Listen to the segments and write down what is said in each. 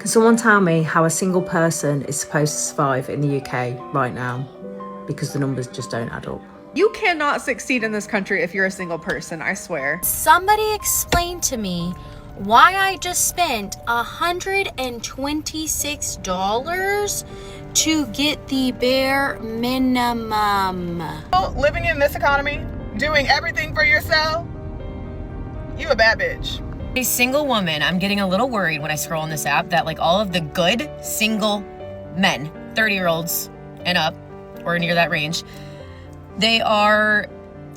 Can someone tell me how a single person is supposed to survive in the UK right now? Because the numbers just don't add up. You cannot succeed in this country if you're a single person, I swear. Somebody explain to me why I just spent $126 to get the bare minimum. Living in this economy, doing everything for yourself, you a bad bitch. A single woman, I'm getting a little worried when I scroll on this app that like all of the good single men, 30-year-olds and up, or near that range, they are,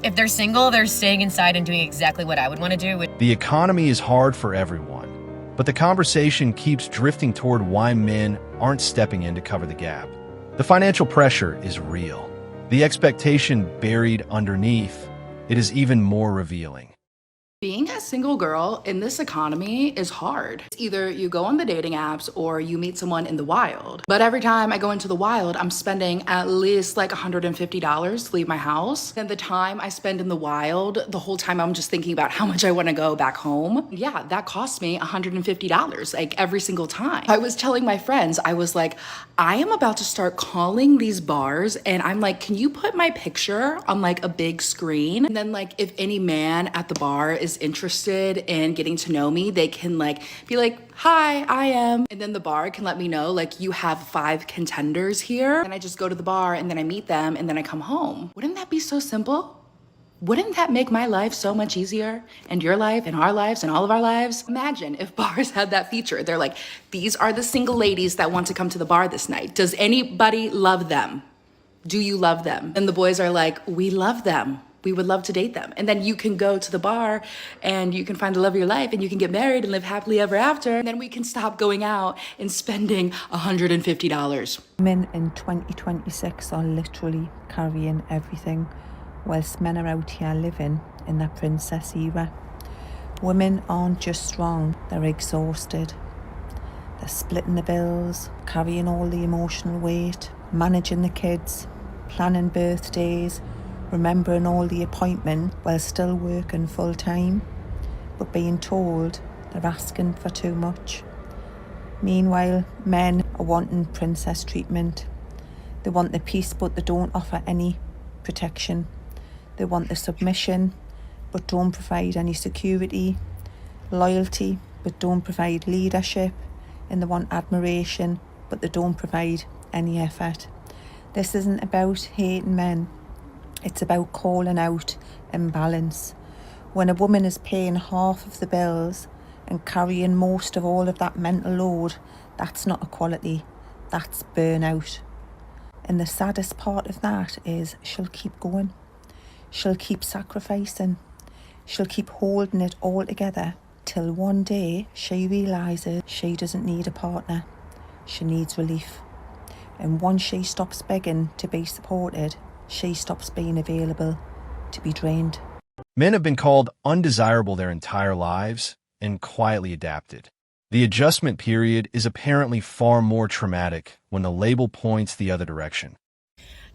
if they're single, they're staying inside and doing exactly what I would want to do. The economy is hard for everyone, but the conversation keeps drifting toward why men aren't stepping in to cover the gap. The financial pressure is real. The expectation buried underneath, it is even more revealing. Being a single girl in this economy is hard. It's either you go on the dating apps or you meet someone in the wild. But every time I go into the wild, I'm spending at least like $150 to leave my house. And the time I spend in the wild, the whole time I'm just thinking about how much I want to go back home. Yeah, that costs me $150 like every single time. I was telling my friends, I was like, I am about to start calling these bars and I'm like, can you put my picture on like a big screen? And then like if any man at the bar is interested in getting to know me, they can like be like, hi, I am. And then the bar can let me know like you have 5 contenders here. And I just go to the bar and then I meet them and then I come home. Wouldn't that be so simple? Wouldn't that make my life so much easier? And your life and our lives and all of our lives? Imagine if bars had that feature. They're like, these are the single ladies that want to come to the bar this night. Does anybody love them? Do you love them? And the boys are like, we love them. We would love to date them. And then you can go to the bar and you can find the love of your life and you can get married and live happily ever after. And then we can stop going out and spending $150. Women in 2026 are literally carrying everything, whilst men are out here living in that princess era. Women aren't just strong, they're exhausted. They're splitting the bills, carrying all the emotional weight, managing the kids, planning birthdays, remembering all the appointments while still working full time, but being told they're asking for too much. Meanwhile, men are wanting princess treatment. They want the peace, but they don't offer any protection. They want the submission, but don't provide any security, loyalty, but don't provide leadership, and they want admiration, but they don't provide any effort. This isn't about hating men. It's about calling out imbalance. When a woman is paying half of the bills and carrying most of all of that mental load, that's not equality, that's burnout. And the saddest part of that is she'll keep going. She'll keep sacrificing. She'll keep holding it all together till one day she realises she doesn't need a partner. She needs relief. And once she stops begging to be supported, she stops being available to be drained. Men have been called undesirable their entire lives and quietly adapted. The adjustment period is apparently far more traumatic when the label points the other direction.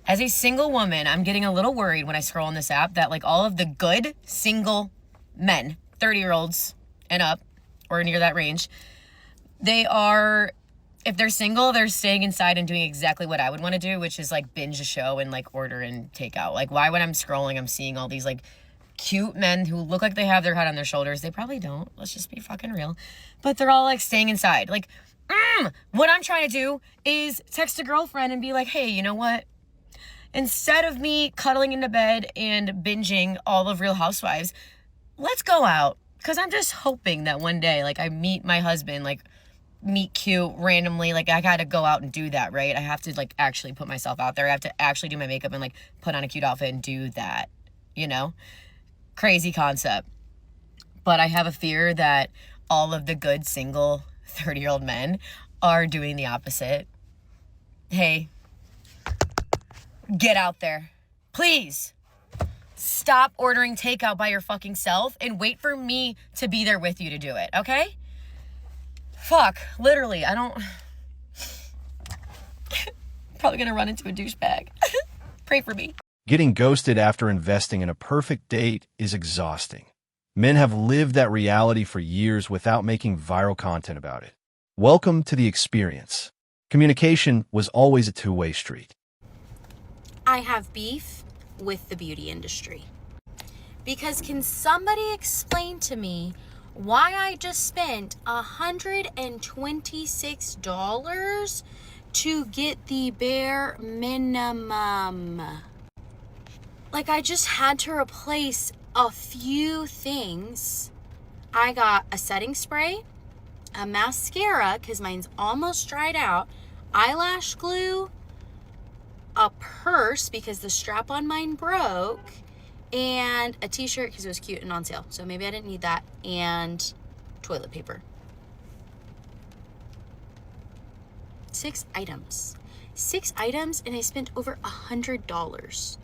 As a single woman, I'm getting a little worried when I scroll on this app that like all of the good single men, 30-year-olds and up, or near that range, they are, if they're single, they're staying inside and doing exactly what I would want to do, which is like binge a show and like order and take out. Like why when I'm scrolling, I'm seeing all these like cute men who look like they have their head on their shoulders. They probably don't. Let's just be fucking real. But they're all like staying inside. Like, what I'm trying to do is text a girlfriend and be like, hey, you know what? Instead of me cuddling into bed and binging all of Real Housewives, let's go out. Because I'm just hoping that one day, like, I meet my husband, like, meet cute randomly. Like, I got to go out and do that, right? I have to, like, actually put myself out there. I have to actually do my makeup and, like, put on a cute outfit and do that, you know? Crazy concept. But I have a fear that all of the good single 30-year-old men are doing the opposite. Hey, get out there. Please. Stop ordering takeout by your fucking self and wait for me to be there with you to do it, okay? Fuck, literally, I don't... Probably gonna run into a douchebag. Pray for me. Getting ghosted after investing in a perfect date is exhausting. Men have lived that reality for years without making viral content about it. Welcome to the experience. Communication was always a two-way street. I have beef with the beauty industry. Because can somebody explain to me why I just spent $126 to get the bare minimum? Like, I just had to replace a few things. I got a setting spray, a mascara, because mine's almost dried out, eyelash glue, a purse because the strap on mine broke, and a t-shirt because it was cute and on sale. So maybe I didn't need that, and toilet paper. 6 items. 6 items, and I spent over $100.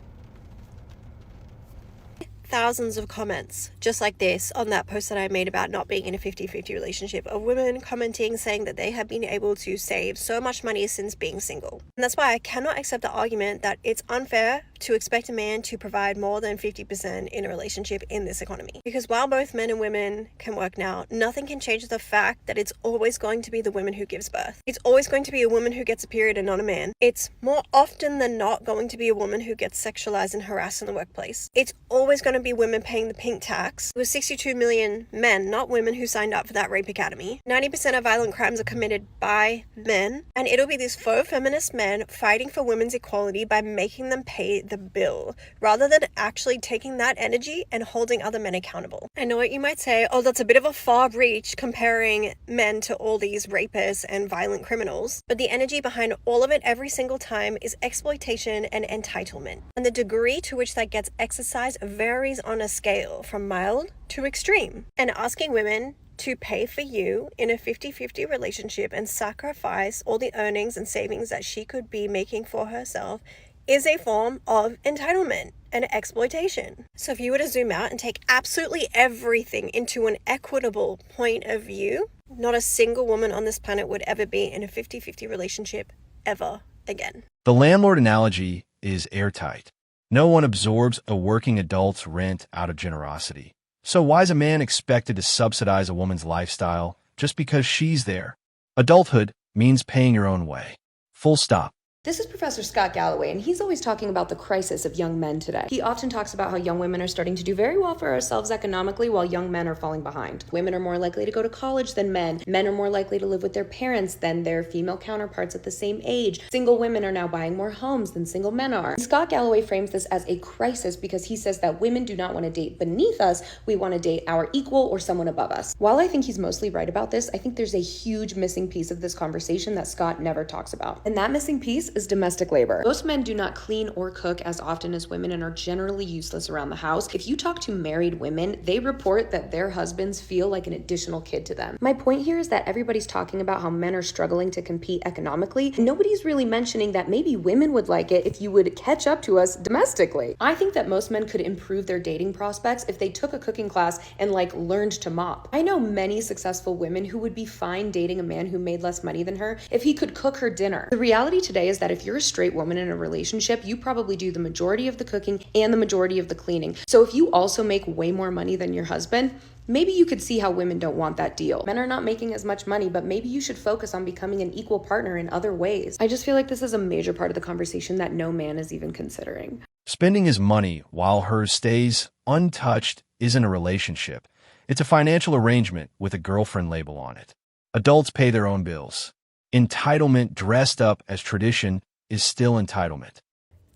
Thousands of comments just like this on that post that I made about not being in a 50-50 relationship, of women commenting saying that they have been able to save so much money since being single. And that's why I cannot accept the argument that it's unfair to expect a man to provide more than 50% in a relationship in this economy. Because while both men and women can work now, nothing can change the fact that it's always going to be the woman who gives birth. It's always going to be a woman who gets a period and not a man. It's more often than not going to be a woman who gets sexualized and harassed in the workplace. It's always going to be women paying the pink tax. It was 62 million men, not women, who signed up for that rape academy. 90% of violent crimes are committed by men, and it'll be these faux feminist men fighting for women's equality by making them pay the bill, rather than actually taking that energy and holding other men accountable. I know what you might say, oh, that's a bit of a far reach comparing men to all these rapists and violent criminals, but the energy behind all of it every single time is exploitation and entitlement. And the degree to which that gets exercised varies on a scale from mild to extreme. And asking women to pay for you in a 50-50 relationship and sacrifice all the earnings and savings that she could be making for herself is a form of entitlement and exploitation. So if you were to zoom out and take absolutely everything into an equitable point of view, not a single woman on this planet would ever be in a 50-50 relationship ever again. The landlord analogy is airtight. No one absorbs a working adult's rent out of generosity. So why is a man expected to subsidize a woman's lifestyle just because she's there? Adulthood means paying your own way. Full stop. This is Professor Scott Galloway, and he's always talking about the crisis of young men today. He often talks about how young women are starting to do very well for ourselves economically while young men are falling behind. Women are more likely to go to college than men. Men are more likely to live with their parents than their female counterparts at the same age. Single women are now buying more homes than single men are. Scott Galloway frames this as a crisis because he says that women do not want to date beneath us, we want to date our equal or someone above us. While I think he's mostly right about this, I think there's a huge missing piece of this conversation that Scott never talks about. And that missing piece is domestic labor. Most men do not clean or cook as often as women and are generally useless around the house. If you talk to married women, they report that their husbands feel like an additional kid to them. My point here is that everybody's talking about how men are struggling to compete economically. Nobody's really mentioning that maybe women would like it if you would catch up to us domestically. I think that most men could improve their dating prospects if they took a cooking class and learned to mop. I know many successful women who would be fine dating a man who made less money than her if he could cook her dinner. The reality today is that if you're a straight woman in a relationship, you probably do the majority of the cooking and the majority of the cleaning. So if you also make way more money than your husband, maybe you could see how women don't want that deal. Men are not making as much money, but maybe you should focus on becoming an equal partner in other ways. I just feel like this is a major part of the conversation that no man is even considering. Spending his money while hers stays untouched isn't a relationship. It's a financial arrangement with a girlfriend label on it. Adults pay their own bills. Entitlement dressed up as tradition is still entitlement.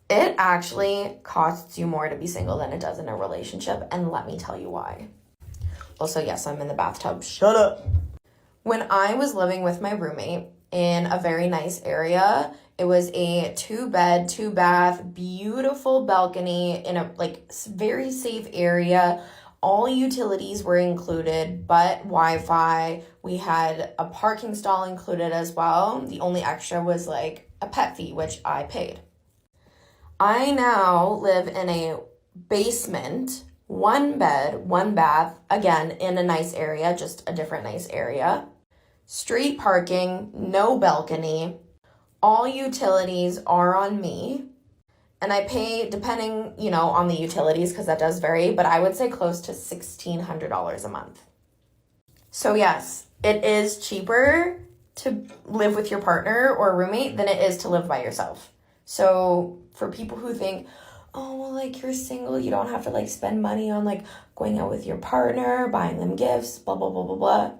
It actually costs you more to be single than it does in a relationship, and let me tell you why. Also, yes, I'm in the bathtub. Shut up. When I was living with my roommate in a very nice area, it was a 2-bed, 2-bath, beautiful balcony in a very safe area. All utilities were included, but Wi-Fi. We had a parking stall included as well. The only extra was a pet fee, which I paid. I now live in a basement, 1 bed, 1 bath, again, in a nice area, just a different nice area. Street parking, no balcony. All utilities are on me. And I pay, depending, on the utilities, because that does vary, but I would say close to $1,600 a month. So yes, it is cheaper to live with your partner or roommate than it is to live by yourself. So for people who think, oh, well, like, you're single, you don't have to, like, spend money on, like, going out with your partner, buying them gifts, blah, blah, blah, blah, blah.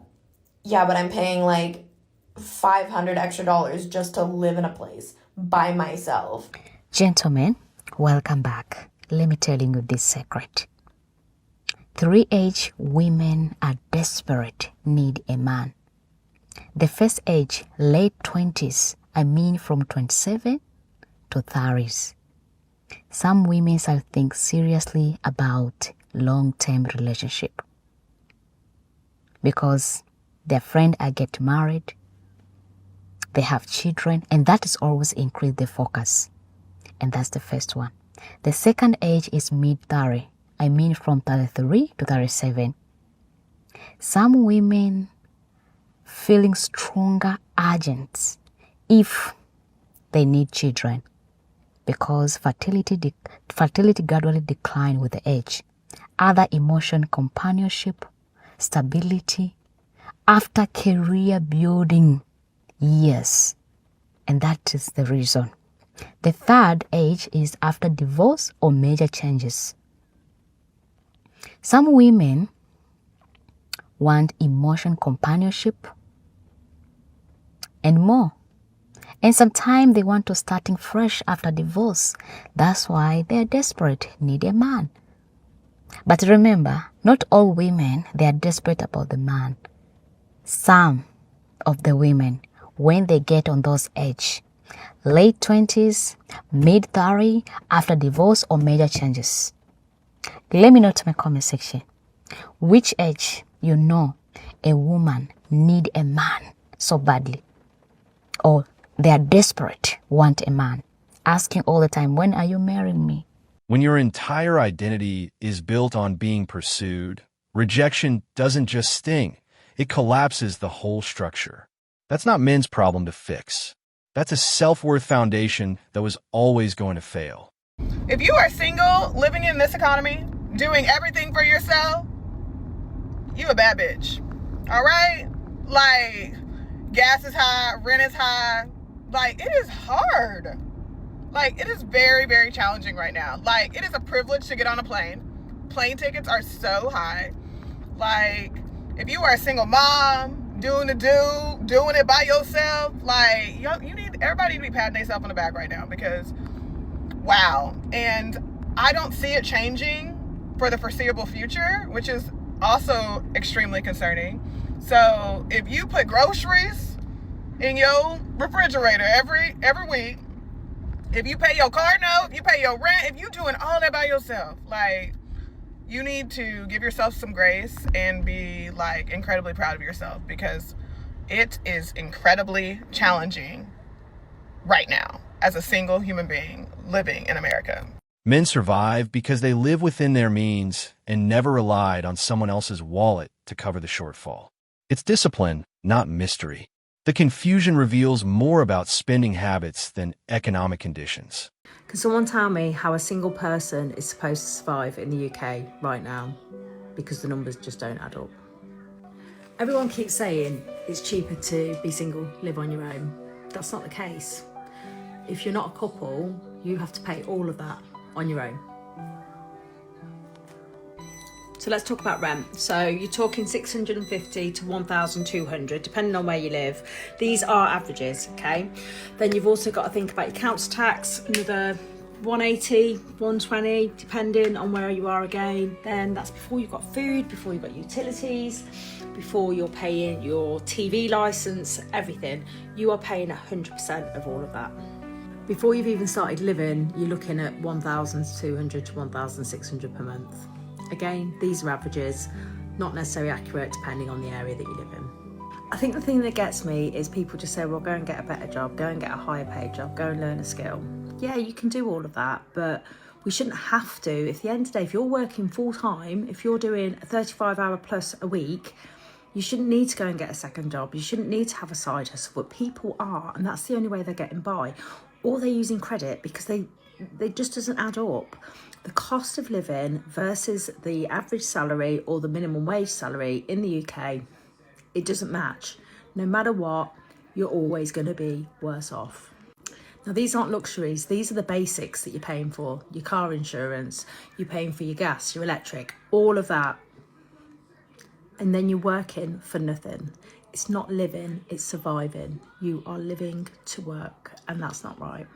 Yeah, but I'm paying, like, $500 extra just to live in a place by myself. Gentlemen, welcome back. Let me tell you this secret. 3 age women are desperate, need a man. The first age, late 20s, I mean from 27 to 30s. Some women are think seriously about long-term relationship because their friend are get married, they have children, and that is always increase the focus. And that's the first one. The second age is mid-30. I mean from 33 to 37. Some women feeling stronger urgent if they need children because fertility gradually decline with the age. Other emotion, companionship, stability, after career building years. And that is the reason. The third age is after divorce or major changes. Some women want emotion, companionship, and more. And sometimes they want to starting fresh after divorce. That's why they're desperate, need a man. But remember, not all women, they are desperate about the man. Some of the women, when they get on those age, late 20s, mid-30, after divorce or major changes. Let me know to my comment section. Which age you know a woman need a man so badly? Or they are desperate, want a man, asking all the time, when are you marrying me? When your entire identity is built on being pursued, rejection doesn't just sting, it collapses the whole structure. That's not men's problem to fix. That's a self-worth foundation that was always going to fail. If you are single, living in this economy, doing everything for yourself, you a bad bitch. All right? Like, gas is high, rent is high. Like, it is hard. Like, it is very, very challenging right now. Like, it is a privilege to get on a plane. Plane tickets are so high. Like, if you are a single mom, doing it by yourself, like, you need everybody to be patting themselves on the back right now because, wow. And I don't see it changing for the foreseeable future, which is also extremely concerning. So if you put groceries in your refrigerator every week, if you pay your car note, if you pay your rent, if you're doing all that by yourself, like, you need to give yourself some grace and be, like, incredibly proud of yourself because it is incredibly challenging right now as a single human being living in America. Men survive because they live within their means and never relied on someone else's wallet to cover the shortfall. It's discipline, not mystery. The confusion reveals more about spending habits than economic conditions. Can someone tell me how a single person is supposed to survive in the UK right now? Because the numbers just don't add up. Everyone keeps saying it's cheaper to be single, live on your own. That's not the case. If you're not a couple, you have to pay all of that on your own. So let's talk about rent. So you're talking 650 to 1,200, depending on where you live. These are averages, okay? Then you've also got to think about your council tax, another 180, 120, depending on where you are again. Then that's before you've got food, before you've got utilities, before you're paying your TV license, everything. You are paying 100% of all of that. Before you've even started living, you're looking at 1,200 to 1,600 per month. Again, these are averages, not necessarily accurate depending on the area that you live in. I think the thing that gets me is people just say, well, go and get a better job, go and get a higher paid job, go and learn a skill. Yeah, you can do all of that, but we shouldn't have to. At the end of the day, if you're working full time, if you're doing a 35-hour plus a week, you shouldn't need to go and get a second job. You shouldn't need to have a side hustle, but people are, and that's the only way they're getting by. Or they're using credit because they just doesn't add up. The cost of living versus the average salary or the minimum wage salary in the UK, it doesn't match. No matter what, you're always going to be worse off. Now, these aren't luxuries. These are the basics that you're paying for. Your car insurance, you're paying for your gas, your electric, all of that. And then you're working for nothing. It's not living, it's surviving. You are living to work, and that's not right.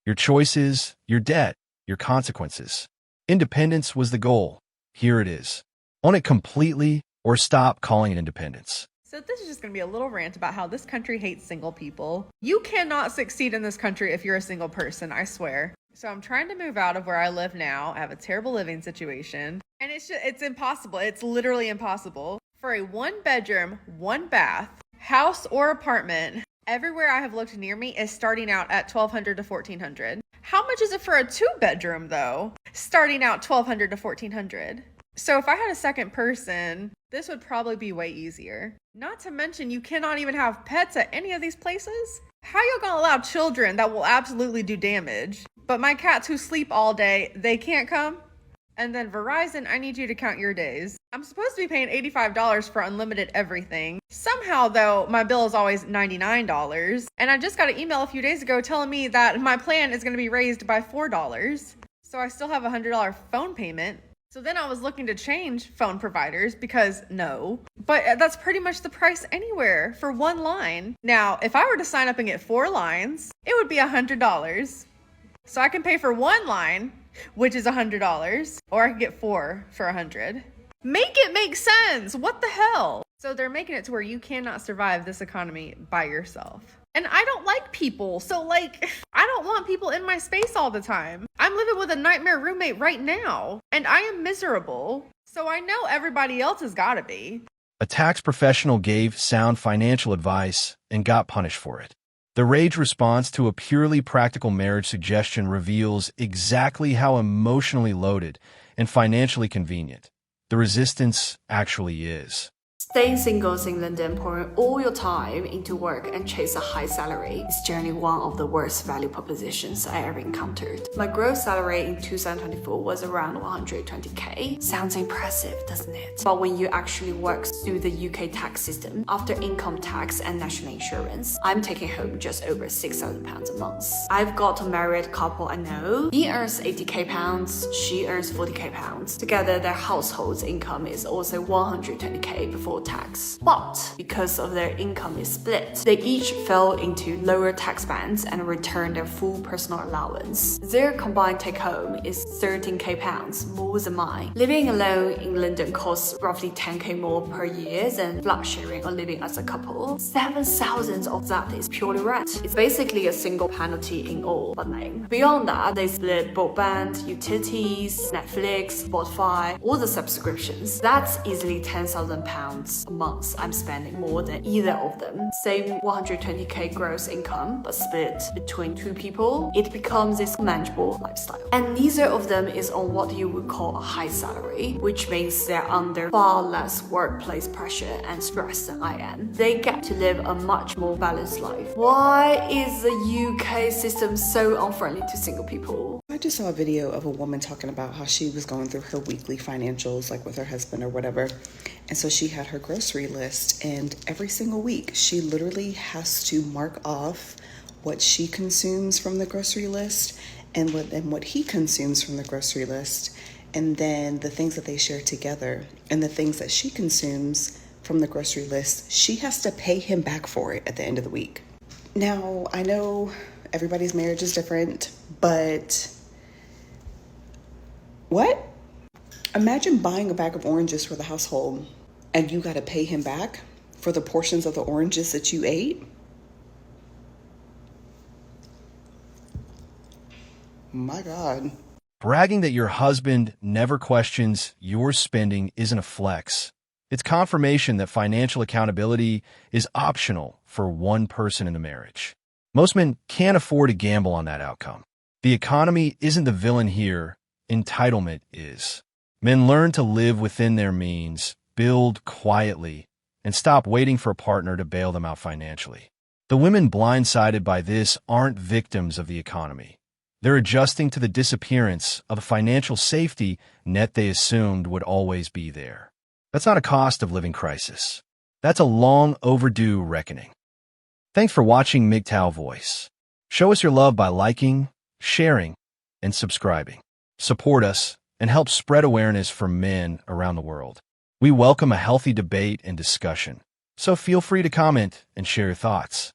Your choices, your debt, your consequences. Independence was the goal. Here it is. Own it completely or stop calling it independence. So this is just going to be a little rant about how this country hates single people. You cannot succeed in this country if you're a single person, I swear. So I'm trying to move out of where I live now. I have a terrible living situation. And it's impossible. It's literally impossible. For a 1-bedroom, 1-bath, house or apartment, everywhere I have looked near me is starting out at $1,200 to $1,400. How much is it for a 2-bedroom though? Starting out $1,200 to $1,400. So if I had a second person, this would probably be way easier. Not to mention, you cannot even have pets at any of these places. How y'all gonna allow children that will absolutely do damage? But my cats who sleep all day, they can't come? And then Verizon, I need you to count your days. I'm supposed to be paying $85 for unlimited everything. Somehow though, my bill is always $99. And I just got an email a few days ago telling me that my plan is gonna be raised by $4. So I still have a $100 phone payment. So then I was looking to change phone providers because no, but that's pretty much the price anywhere for 1 line. Now, if I were to sign up and get 4 lines, it would be $100. So I can pay for 1 line, which is $100, or I can get 4 for $100. Make it make sense. What the hell? So they're making it to where you cannot survive this economy by yourself. And I don't like people. So like, I don't want people in my space all the time. I'm living with a nightmare roommate right now, and I am miserable. So I know everybody else has got to be. A tax professional gave sound financial advice and got punished for it. The rage response to a purely practical marriage suggestion reveals exactly how emotionally loaded and financially convenient the resistance actually is. Staying single in London, pouring all your time into work and chase a high salary is generally one of the worst value propositions I ever encountered. My gross salary in 2024 was around 120k. Sounds impressive, doesn't it? But when you actually work through the UK tax system, after income tax and national insurance, I'm taking home just over £6,000 a month. I've got a married couple I know. He earns 80k pounds, she earns 40k pounds. Together, their household's income is also 120k before tax. But because of their income is split, they each fell into lower tax bands and returned their full personal allowance. Their combined take-home is 13k pounds, more than mine. Living alone in London costs roughly 10k more per year than flat sharing or living as a couple. 7,000 of that is purely rent. It's basically a single penalty in all but name. Beyond that, they split broadband, utilities, Netflix, Spotify, all the subscriptions. That's easily £10,000 a month I'm spending more than either of them. Same 120k gross income, but split between 2 people, it becomes this manageable lifestyle. And neither of them is on what you would call a high salary, which means they're under far less workplace pressure and stress than I am. They get to live a much more balanced life. Why is the UK system so unfriendly to single people? I just saw a video of a woman talking about how she was going through her weekly financials, like with her husband or whatever. And so she had her grocery list, and every single week she literally has to mark off what she consumes from the grocery list and what he consumes from the grocery list, and then the things that they share together and the things that she consumes from the grocery list, she has to pay him back for it at the end of the week. Now, I know everybody's marriage is different, but what? Imagine buying a bag of oranges for the household and you got to pay him back for the portions of the oranges that you ate. My God. Bragging that your husband never questions your spending isn't a flex. It's confirmation that financial accountability is optional for one person in a marriage. Most men can't afford to gamble on that outcome. The economy isn't the villain here. Entitlement is. Men learn to live within their means, build quietly, and stop waiting for a partner to bail them out financially. The women blindsided by this aren't victims of the economy. They're adjusting to the disappearance of a financial safety net they assumed would always be there. That's not a cost of living crisis. That's a long overdue reckoning. Thanks for watching MGTOW Voice. Show us your love by liking, sharing, and subscribing. Support us and help spread awareness for men around the world. We welcome a healthy debate and discussion, so feel free to comment and share your thoughts.